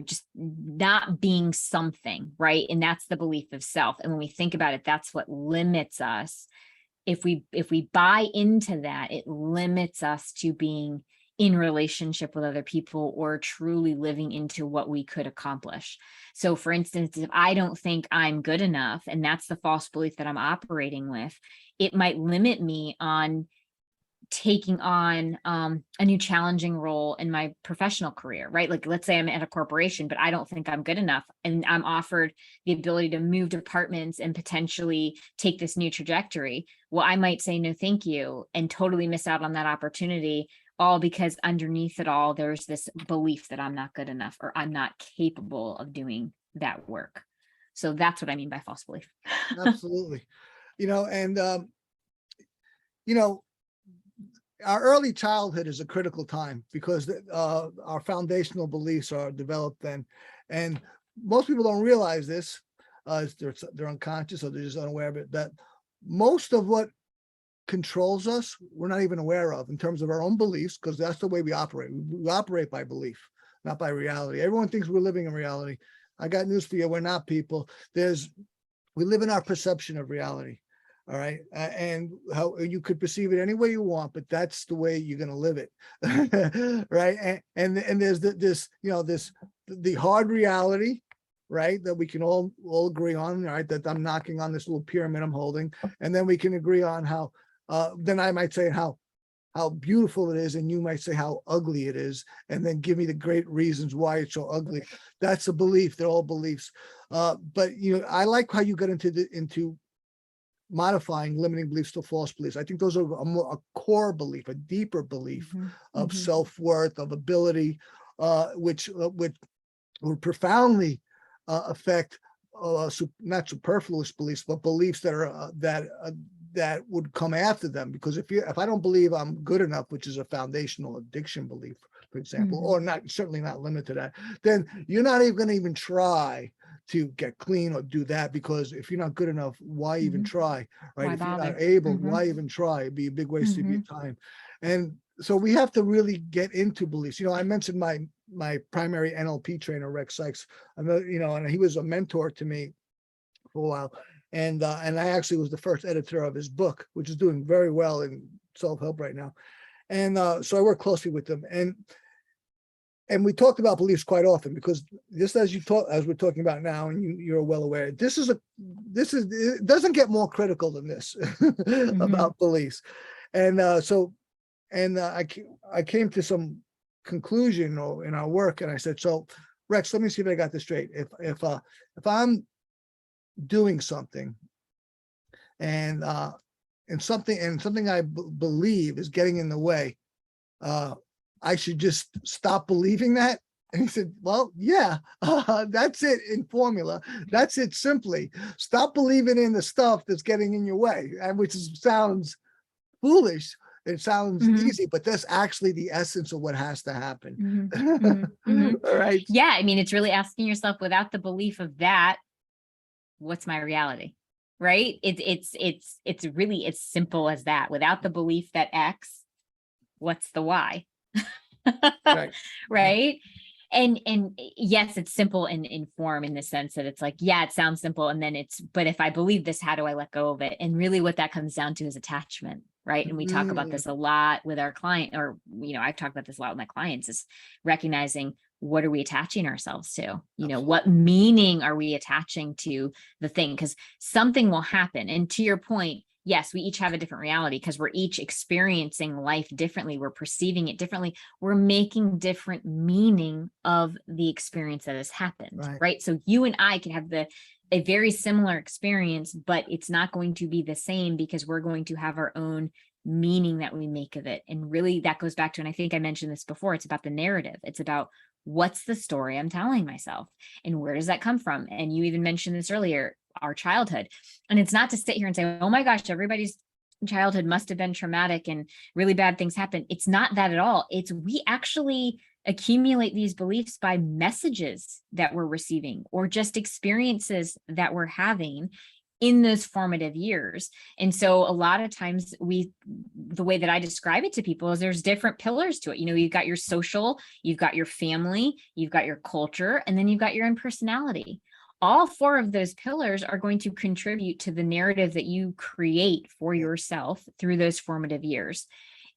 just not being something, right? And that's the belief of self. And when we think about it, that's what limits us if we buy into that, it limits us to being in relationship with other people or truly living into what we could accomplish. So for instance, if I don't think I'm good enough, and that's the false belief that I'm operating with, it might limit me on taking on a new challenging role in my professional career, right? Like, let's say I'm at a corporation, but I don't think I'm good enough, and I'm offered the ability to move departments and potentially take this new trajectory. Well, I might say no, thank you, and totally miss out on that opportunity, all because underneath it all, there's this belief that I'm not good enough or I'm not capable of doing that work. So that's what I mean by false belief. Absolutely. And our early childhood is a critical time because our foundational beliefs are developed then. And most people don't realize this. They're unconscious, or they're just unaware of it, that most of what controls us, we're not even aware of in terms of our own beliefs, because that's the way we operate. We operate by belief, not by reality. Everyone thinks we're living in reality. I got news for you. We're not, people. We live in our perception of reality. All right. And how you could perceive it any way you want, but that's the way you're going to live it. Right. And there's the hard reality, right, that we can all agree on, right, that I'm knocking on this little pyramid I'm holding. And then we can agree on how, then I might say how beautiful it is, and you might say how ugly it is, and then give me the great reasons why it's so ugly. That's a belief. They're all beliefs. But I like how you got into modifying limiting beliefs to false beliefs. I think those are a core belief, a deeper belief of self-worth, of ability, which would profoundly affect not superfluous beliefs, but beliefs that are that would come after them. Because if I don't believe I'm good enough, which is a foundational addiction belief, for example, or certainly not limited to that, then you're not even going to even try to get clean or do that, because if you're not good enough, why even try, right? Why if you're bother? not able, why even try? It'd be a big waste of your time. And so we have to really get into beliefs. I mentioned my primary NLP trainer, Rex Sykes, and he was a mentor to me for a while. And I actually was the first editor of his book, which is doing very well in self-help right now. And so I work closely with him. And we talked about beliefs quite often, because just as we're talking about now, and you're well aware, it doesn't get more critical than this about beliefs. And I came to some conclusion in our work, and I said, so Rex, let me see if I got this straight. If I'm doing something and something I believe is getting in the way, I should just stop believing that? And he said, well, yeah, that's it in formula. That's it simply. Stop believing in the stuff that's getting in your way, and which sounds foolish. It sounds easy, but that's actually the essence of what has to happen. All right. Yeah. I mean, it's really asking yourself, without the belief of that, what's my reality? Right. It's really as simple as that. Without the belief that X, what's the Y? Right. Right. And yes, it's simple in form, in the sense that it's like, yeah, it sounds simple. And then but if I believe this, how do I let go of it? And really what that comes down to is attachment. Right. And we talk about this a lot with our client, or, I've talked about this a lot with my clients, is recognizing, what are we attaching ourselves to? What meaning are we attaching to the thing? Because something will happen. And to your point, yes, we each have a different reality, because we're each experiencing life differently. We're perceiving it differently. We're making different meaning of the experience that has happened. Right. So you and I can have a very similar experience, but it's not going to be the same, because we're going to have our own meaning that we make of it. And really that goes back to, and I think I mentioned this before, it's about the narrative. It's about, what's the story I'm telling myself, and where does that come from? And you even mentioned this earlier, our childhood. And it's not to sit here and say, oh my gosh, everybody's childhood must have been traumatic and really bad things happen. It's not that at all. It's, we actually accumulate these beliefs by messages that we're receiving, or just experiences that we're having in those formative years. And so a lot of times the way that I describe it to people is, there's different pillars to it. You've got your social, you've got your family, you've got your culture, and then you've got your own personality. all 4 of those pillars are going to contribute to the narrative that you create for yourself through those formative years.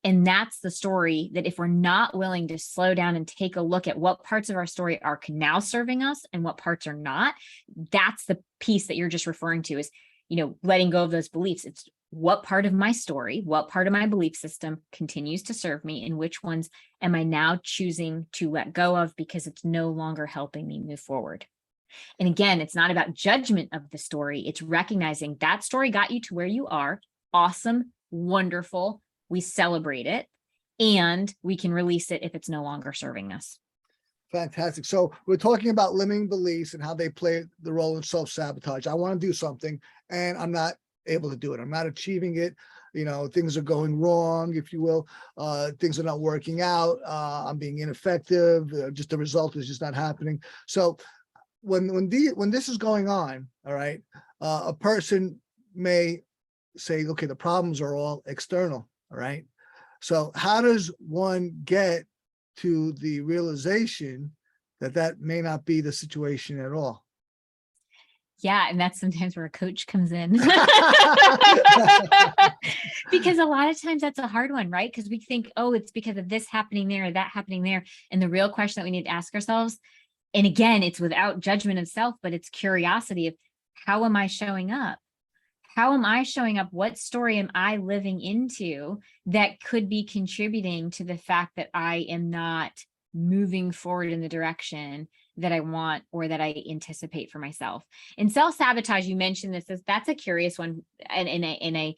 And that's the story that if we're not willing to slow down and take a look at what parts of our story are now serving us and what parts are not, that's the piece that you're just referring to is, letting go of those beliefs. It's what part of my story, what part of my belief system continues to serve me, and which ones am I now choosing to let go of because it's no longer helping me move forward. And again, it's not about judgment of the story. It's recognizing that story got you to where you are. Awesome, wonderful. We celebrate it, and we can release it if it's no longer serving us. Fantastic. So we're talking about limiting beliefs and how they play the role in self-sabotage. I want to do something and I'm not able to do it. I'm not achieving it. Things are going wrong, if you will. Things are not working out. I'm being ineffective. Just the result is just not happening. So when this is going on, all right, a person may say, okay, the problems are all external. All right. So how does one get to the realization that may not be the situation at all? Yeah. And that's sometimes where a coach comes in. Because a lot of times that's a hard one, right? Because we think, oh, it's because of this happening there or that happening there. And the real question that we need to ask ourselves, and again, it's without judgment of self, but it's curiosity of how am I showing up? How am I showing up? What story am I living into that could be contributing to the fact that I am not moving forward in the direction that I want or that I anticipate for myself? And self-sabotage, you mentioned this, that's a curious one. And I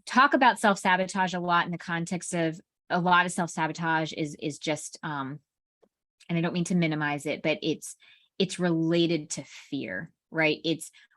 talk about self-sabotage a lot in the context of a lot of self-sabotage is just, and I don't mean to minimize it, but it's related to fear, right?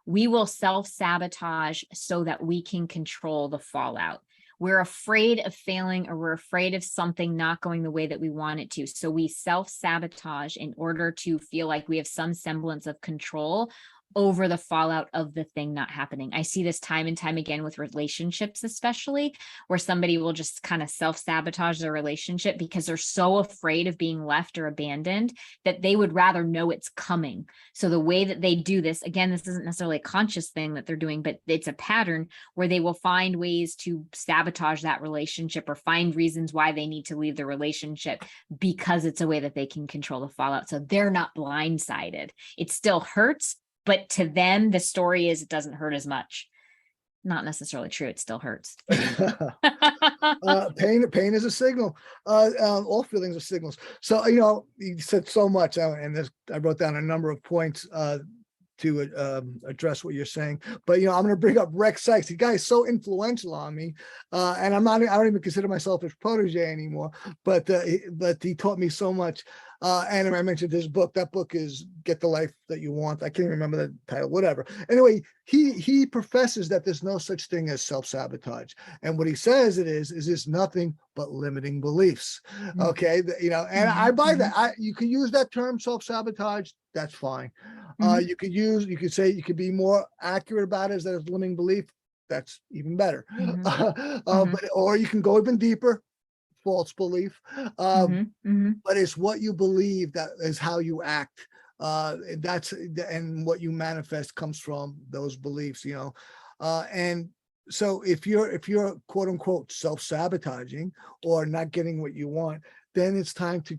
We will self-sabotage so that we can control the fallout. We're afraid of failing, or we're afraid of something not going the way that we want it to. So we self-sabotage in order to feel like we have some semblance of control over the fallout of the thing not happening. I see this time and time again with relationships, especially where somebody will just kind of self-sabotage their relationship because they're so afraid of being left or abandoned that they would rather know it's coming. So the way that they do this, again, this isn't necessarily a conscious thing that they're doing, but it's a pattern where they will find ways to sabotage that relationship or find reasons why they need to leave the relationship because it's a way that they can control the fallout. So they're not blindsided. It still hurts, but to them, the story is it doesn't hurt as much. Not necessarily true. It still hurts. Pain is a signal. All feelings are signals. So, you said so much, and I wrote down a number of points to address what you're saying. But, I'm going to bring up Rex Sykes. The guy is so influential on me. And I don't even consider myself his protege anymore, but he taught me so much. And I mentioned his book. That book is Get the Life That You Want. I can't remember the title, whatever. Anyway, he professes that there's no such thing as self-sabotage. And what he says is nothing but limiting beliefs. Okay. And I buy that. You can use that term self-sabotage. That's fine. You could say you could be more accurate about it as a limiting belief. That's even better. Or you can go even deeper. False belief. But it's what you believe that is how you act. And what you manifest comes from those beliefs, and so if you're quote unquote self-sabotaging or not getting what you want, then it's time to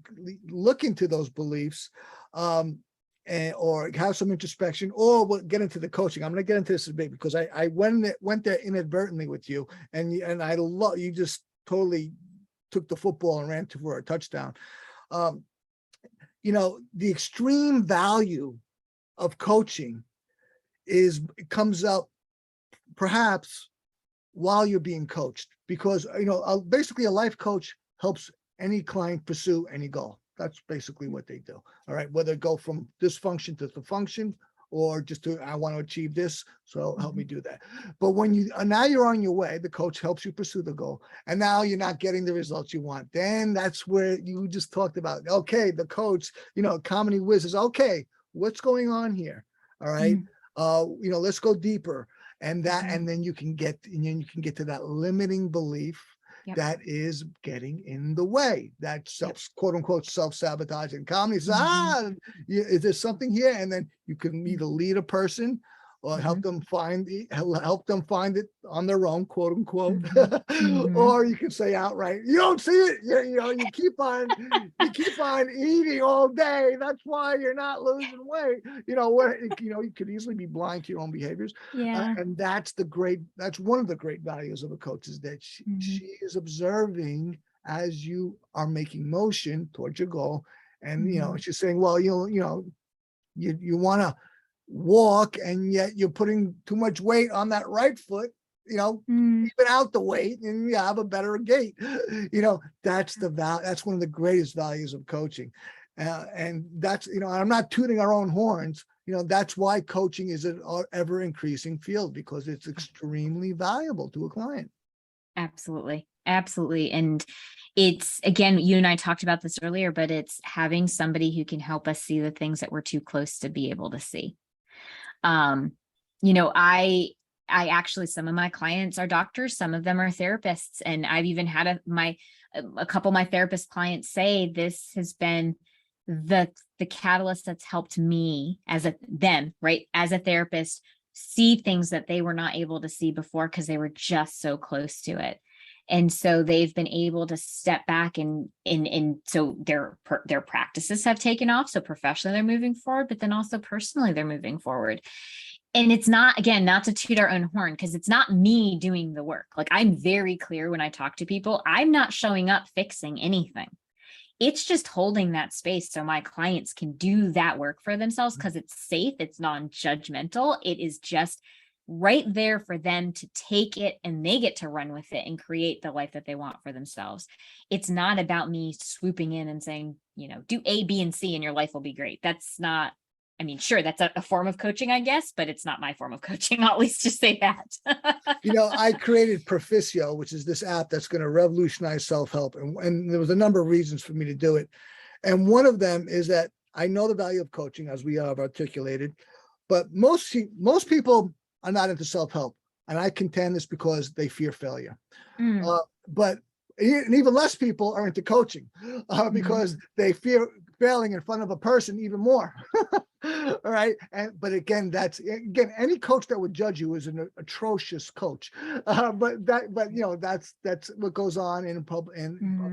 look into those beliefs, or have some introspection, or we'll get into the coaching. I'm going to get into this a bit because I went there inadvertently with you, and I love you. Just totally took the football and ran for a touchdown. The extreme value of coaching comes up perhaps while you're being coached, because basically a life coach helps any client pursue any goal. That's basically what they do. All right, whether it go from dysfunction to the function, or just I want to achieve this, so help me do that. But when now you're on your way, the coach helps you pursue the goal, and now you're not getting the results you want. Then that's where you just talked about. Okay, the coach, Kamini Wood says, okay, what's going on here? All right, let's go deeper, and then you can get to that limiting belief. that is getting in the way. That quote unquote self-sabotaging. Kamini says, is there something here? And then you can either lead a person or help them find it on their own, quote unquote, or you can say outright, you don't see it. You keep on eating all day. That's why you're not losing weight. You could easily be blind to your own behaviors. And that's one of the great values of a coach, is that she is observing as you are making motion towards your goal. And, she's saying, well, you want to walk, and yet you're putting too much weight on that right foot, even out the weight, and you have a better gait. That's one of the greatest values of coaching. And that's, I'm not tooting our own horns. That's why coaching is an ever increasing field, because it's extremely valuable to a client. Absolutely. Absolutely. And it's, again, you and I talked about this earlier, but it's having somebody who can help us see the things that we're too close to be able to see. I actually, some of my clients are doctors, some of them are therapists. And I've even had a couple of my therapist clients say this has been the catalyst that's helped me as a therapist, see things that they were not able to see before because they were just so close to it. And so they've been able to step back and so their practices have taken off. So professionally they're moving forward, but then also personally they're moving forward. And it's not, again, not to toot our own horn, because it's not me doing the work. Like, I'm very clear when I talk to people, I'm not showing up fixing anything. It's just holding that space so my clients can do that work for themselves, because it's safe, it's non-judgmental, it is just right there for them to take it, and they get to run with it and create the life that they want for themselves. It's not about me swooping in and saying, do A, B, and C and your life will be great. That's not, sure, that's a form of coaching, I guess, but it's not my form of coaching. I'll at least just say that. I created Proficio, which is this app that's going to revolutionize self-help. And there was a number of reasons for me to do it. And one of them is that I know the value of coaching, as we have articulated, but most people are not into self-help. And I contend this because they fear failure. But even less people are into coaching because they fear failing in front of a person even more. All right. But again, any coach that would judge you is an atrocious coach. But that's what goes on in a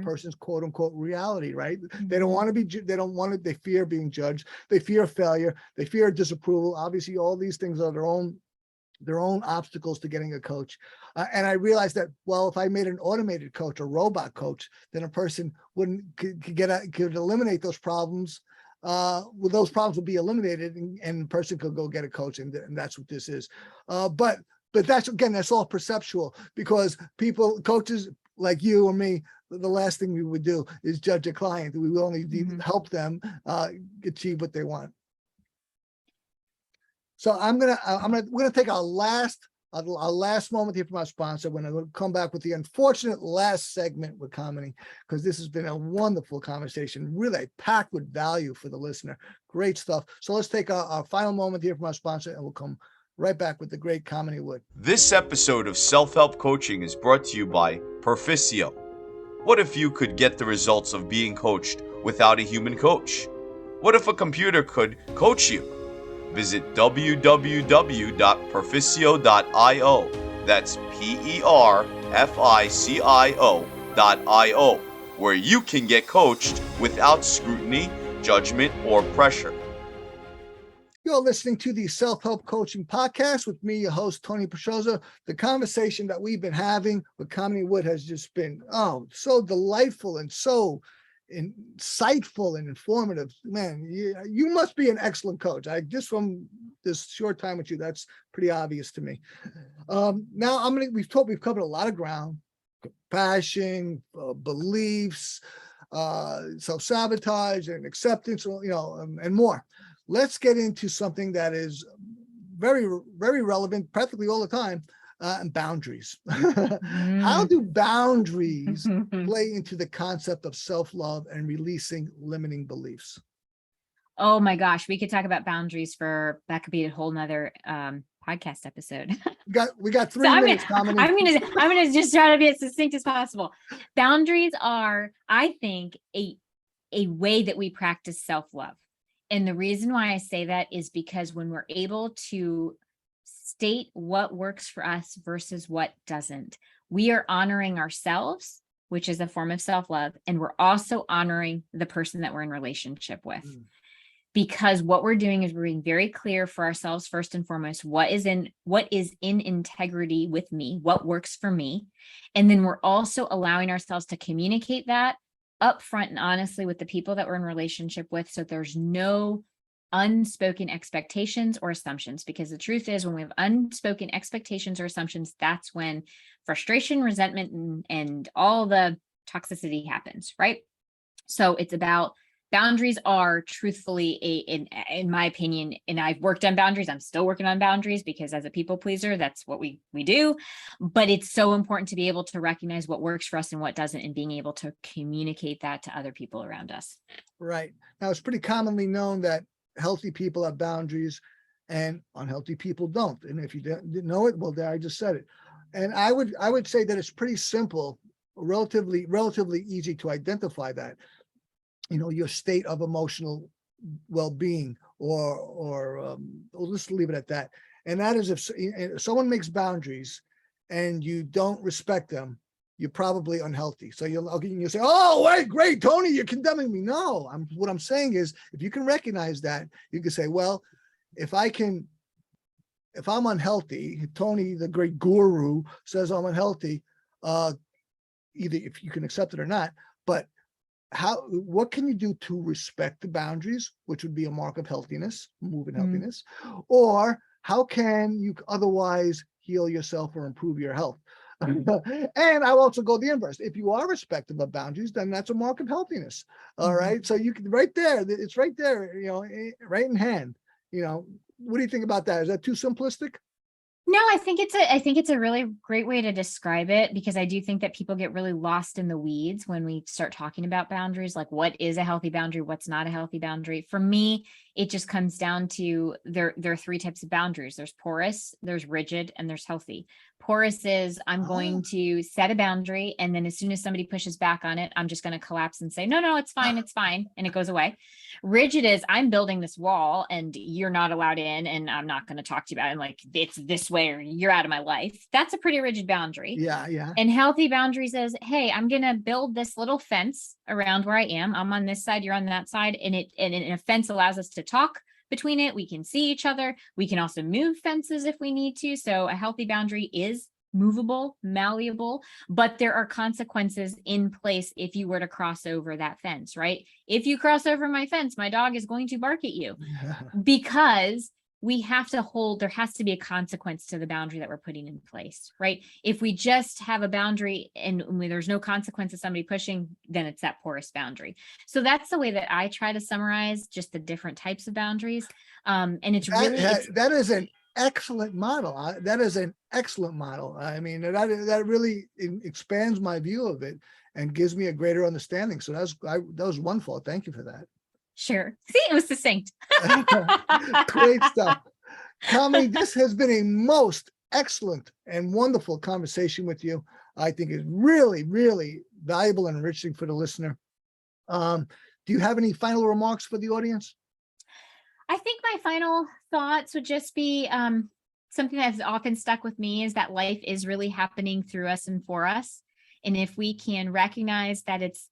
person's quote unquote reality, right? They don't want to they fear being judged. They fear failure. They fear disapproval. Obviously, all these things are their own obstacles to getting a coach. And I realized that, well, if I made an automated coach, a robot coach, then a person could eliminate those problems. Those problems would be eliminated, and the person could go get a coach. And that's what this is. But that's all perceptual, because coaches like you or me, the last thing we would do is judge a client. We will only help them achieve what they want. So we're gonna take our last moment here from our sponsor. We're gonna come back with the unfortunate last segment with Kamini, because this has been a wonderful conversation, really packed with value for the listener. Great stuff. So let's take our final moment here from our sponsor, and we'll come right back with the great Kamini Wood. This episode of Self-Help Coaching is brought to you by Proficio. What if you could get the results of being coached without a human coach? What if a computer could coach you? Visit www.perficio.io. That's PERFICIO.io, where you can get coached without scrutiny, judgment, or pressure. You're listening to the Self-Help Coaching Podcast with me, your host, Tony Petrozza. The conversation that we've been having with Kamini Wood has just been, so delightful and so insightful and informative. Man, you must be an excellent coach. Just from this short time with you, that's pretty obvious to me. Now we've covered a lot of ground: compassion, beliefs, self-sabotage, and acceptance, and more. Let's get into something that is very, very relevant practically all the time, and boundaries. How do boundaries play into the concept of self-love and releasing limiting beliefs? Oh my gosh, we could talk about boundaries that could be a whole nother podcast episode. We got 3 So minutes, Kamini. I'm gonna just try to be as succinct as possible. Boundaries are, I think, a way that we practice self-love. And the reason why I say that is because when we're able to state what works for us versus what doesn't, we are honoring ourselves, which is a form of self-love, and we're also honoring the person that we're in relationship with. Because what we're doing is we're being very clear for ourselves first and foremost, what is in integrity with me, what works for me. And then we're also allowing ourselves to communicate that upfront and honestly with the people that we're in relationship with, so there's no unspoken expectations or assumptions. Because the truth is, when we have unspoken expectations or assumptions, that's when frustration, resentment, and all the toxicity happens, right? So it's about, boundaries are truthfully in my opinion, and I've worked on boundaries, I'm still working on boundaries because as a people pleaser, that's what we do. But it's so important to be able to recognize what works for us and what doesn't, and being able to communicate that to other people around us. Right. Now, it's pretty commonly known that healthy people have boundaries and unhealthy people don't. And if you didn't know it, well, there, I just said it. And I would say that it's pretty simple, relatively easy to identify that. Your state of emotional well-being, or we'll just leave it at that. And that is, if someone makes boundaries and you don't respect them, you're probably unhealthy. So you'll say, "Oh, wait, great, Tony, you're condemning me." No, what I'm saying is, if you can recognize that, you can say, well, if I'm unhealthy, Tony, the great guru, says I'm unhealthy, either if you can accept it or not, but what can you do to respect the boundaries, which would be a mark of healthiness, healthiness, or how can you otherwise heal yourself or improve your health? And I'll also go the inverse. If you are respectful of boundaries, then that's a mark of healthiness. All right. So you can, right there, it's right there, right in hand. What do you think about that? Is that too simplistic? No, I think it's a really great way to describe it, because I do think that people get really lost in the weeds when we start talking about boundaries, like what is a healthy boundary, what's not a healthy boundary. For me, it just comes down to there are 3 types of boundaries. There's porous, there's rigid, and there's healthy. Porous is, I'm going to set a boundary, and then as soon as somebody pushes back on it, I'm just going to collapse and say, no, it's fine, and it goes away. Rigid is, I'm building this wall and you're not allowed in, and I'm not going to talk to you about it, and like, it's this way or you're out of my life. That's a pretty rigid boundary. Yeah. And healthy boundaries is, hey, I'm going to build this little fence around where I am. I'm on this side, you're on that side, and a fence allows us to talk between it. We can see each other. We can also move fences if we need to. So a healthy boundary is movable, malleable, but there are consequences in place if you were to cross over that fence, right? If you cross over my fence, my dog is going to bark at you, because there has to be a consequence to the boundary that we're putting in place, right? If we just have a boundary and there's no consequence of somebody pushing, then it's that porous boundary. So that's the way that I try to summarize just the different types of boundaries. And it's that is an excellent model. That is an excellent model. I mean, that really expands my view of it and gives me a greater understanding. So that was wonderful. Thank you for that. Sure. See, it was succinct. Great stuff. Kamini, this has been a most excellent and wonderful conversation with you. I think it's really, really valuable and enriching for the listener. Do you have any final remarks for the audience? I think my final thoughts would just be something that's often stuck with me is that life is really happening through us and for us. And if we can recognize that it's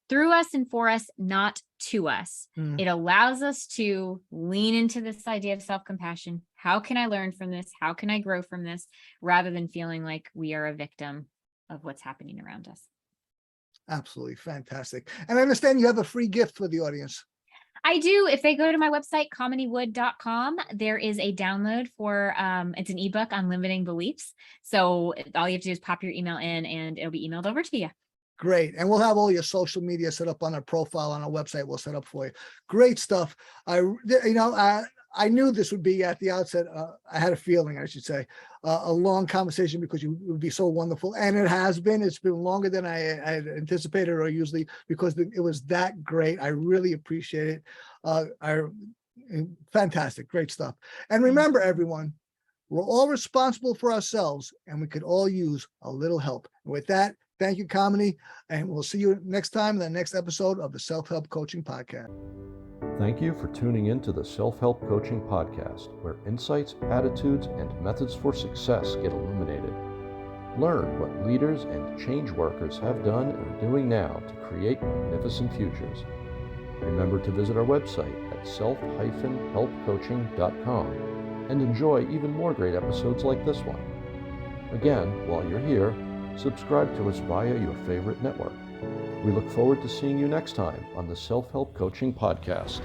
through us and for us, not to us, it allows us to lean into this idea of self-compassion. How can I learn from this? How can I grow from this? Rather than feeling like we are a victim of what's happening around us. Absolutely fantastic. And I understand you have a free gift for the audience. I do. If they go to my website, kaminiwood.com, there is a download for, it's an ebook on limiting beliefs. So all you have to do is pop your email in and it'll be emailed over to you. Great. And we'll have all your social media set up on our profile on our website. We'll set up for you. Great stuff. I knew this would be at the outset. I had a feeling, I should say, a long conversation because you would be so wonderful. And it has been. It's been longer than I had anticipated or usually, because it was that great. I really appreciate it. Fantastic. Great stuff. And remember, everyone, We're all responsible for ourselves, and we could all use a little help. And with that, thank you, Kamini, and we'll see you next time in the next episode of the Self-Help Coaching Podcast. Thank you for tuning in to the Self-Help Coaching Podcast, where insights, attitudes, and methods for success get illuminated. Learn what leaders and change workers have done and are doing now to create magnificent futures. Remember to visit our website at self-helpcoaching.com and enjoy even more great episodes like this one. Again, while you're here, subscribe to us via your favorite network. We look forward to seeing you next time on the Self-Help Coaching Podcast.